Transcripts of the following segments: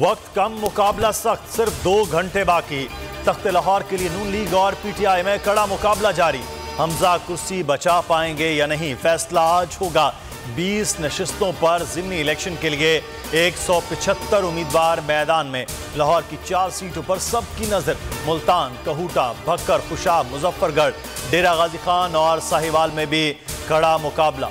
वक्त कम, मुकाबला सख्त, सिर्फ 2 घंटे बाकी। तख्त लाहौर के लिए नून लीग और पीटीआई में कड़ा मुकाबला जारी। हमजा कुर्सी बचा पाएंगे या नहीं, फैसला आज होगा। 20 नशिस्तों पर ज़िमनी इलेक्शन के लिए 175 उम्मीदवार मैदान में। लाहौर की 4 सीटों पर सबकी नजर। मुल्तान, कहूटा, भक्कर, खुशाब, मुजफ्फरगढ़, डेरा गाजी खान और साहिवाल में भी कड़ा मुकाबला।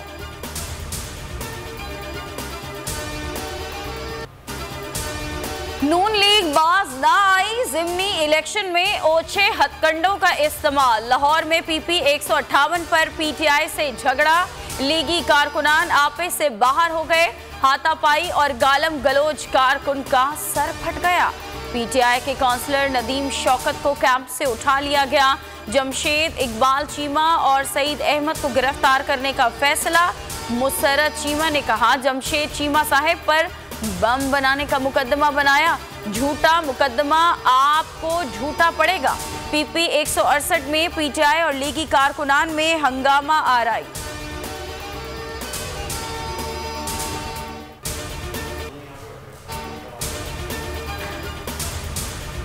नून लीग बाज ना आई, ज़िमनी इलेक्शन में ओछे हथकंडों का इस्तेमाल। लाहौर में पीपी 158 पर पीटीआई से झगड़ा, लीगी कारकुनान आपे से बाहर हो गए। हाथापाई और गालम गलोच, कारकुन का सर फट गया। पीटीआई के काउंसलर नदीम शौकत को कैंप से उठा लिया गया। जमशेद, इकबाल चीमा और सईद अहमद को गिरफ्तार करने का फैसला। मुसर्रत चीमा ने कहा, जमशेद चीमा साहब पर बम बनाने का मुकदमा बनाया, झूठा मुकदमा आपको झूठा पड़ेगा। पीपी 168 में पीटीआई और लीगी कारकुनान में हंगामा आराई।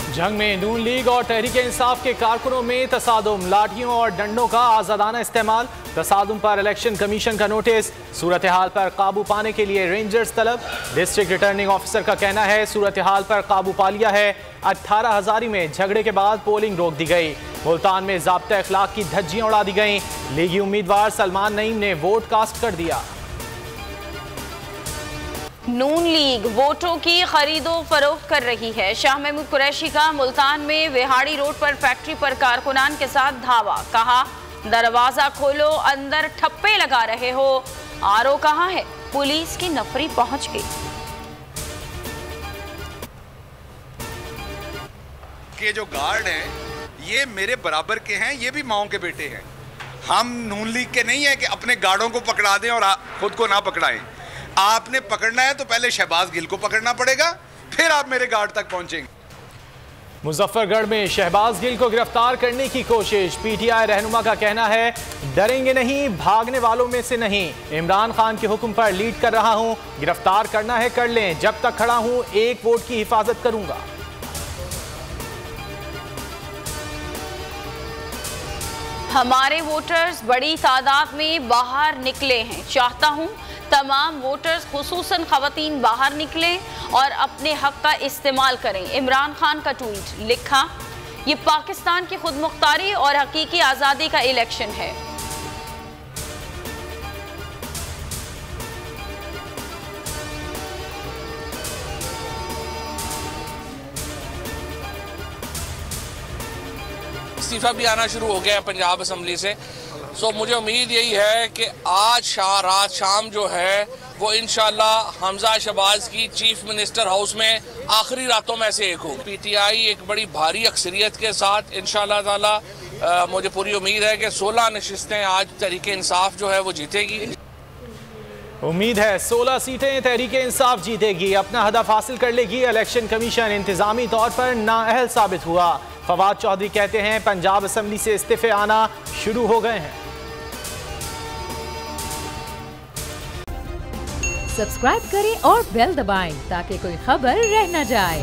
जंग में नून लीग और तहरीक इंसाफ के कारकुनों में तसादुम, लाठियों और डंडों का आजादाना इस्तेमाल। तसादुम पर इलेक्शन कमीशन का नोटिस। सूरत हाल पर काबू पाने के लिए रेंजर्स तलब। डिस्ट्रिक्ट रिटर्निंग ऑफिसर का कहना है, सूरत हाल पर काबू पा लिया है। 18 हजारी में झगड़े के बाद पोलिंग रोक दी गई। मुल्तान में ज़ाब्ता अखलाक की धज्जियां उड़ा दी गई। लीगी उम्मीदवार सलमान नईम ने वोट कास्ट कर दिया। नून लीग वोटों की खरीदो फरोख्त कर रही है। शाह महमूद कुरैशी का मुल्तान में विहाड़ी रोड पर फैक्ट्री पर कारकुनान के साथ धावा। कहा, दरवाजा खोलो, अंदर ठप्पे लगा रहे हो। आरओ कहाँ है? पुलिस की नफरी पहुंच गई। के जो गार्ड हैं ये मेरे बराबर के हैं, ये भी माओ के बेटे हैं। हम नून लीग के नहीं है कि अपने गार्डों को पकड़ा दें और खुद को ना पकड़ाएं। आपने पकड़ना है तो पहले शहबाज गिल को पकड़ना पड़ेगा, फिर आप मेरे गार्ड तक पहुंचेंगे। मुजफ्फरगढ़ में शहबाज गिल को गिरफ्तार करने की कोशिश। पीटीआई रहनुमा का कहना है, डरेंगे नहीं, भागने वालों में से नहीं। इमरान खान के हुक्म पर लीड कर रहा हूं, गिरफ्तार करना है कर लें, जब तक खड़ा हूं 1 वोट की हिफाजत करूंगा। हमारे वोटर्स बड़ी तादाद में बाहर निकले हैं। चाहता हूं तमाम वोटर्स खुसूसन खवातीन बाहर निकलें और अपने हक का इस्तेमाल करें। इमरान खान का ट्वीट। लिखा, ये पाकिस्तान की खुद मुख्तारी और हकीकी आज़ादी का इलेक्शन है। इस्तीफा भी आना शुरू हो गया है पंजाब असम्बली से। सो मुझे उम्मीद यही है कि आज रात शाम जो है वो इंशाल्लाह हमजा शहबाज की चीफ मिनिस्टर हाउस में आखिरी रातों में से एक हो। पीटीआई एक बड़ी भारी अक्सरियत के साथ इंशाल्लाह ताला मुझे पूरी उम्मीद है कि 16 नशिस्तें आज तहरीक इंसाफ जो है वो जीतेगी। उम्मीद है 16 सीटें तहरीक इंसाफ जीतेगी, अपना हदफ हासिल कर लेगी। इलेक्शन कमीशन इंतजामी तौर पर नाअहल साबित हुआ। फवाद चौधरी कहते हैं, पंजाब असम्बली से इस्तीफे आना शुरू हो गए हैं। सब्सक्राइब करें और बेल दबाएं ताकि कोई खबर रह न जाए।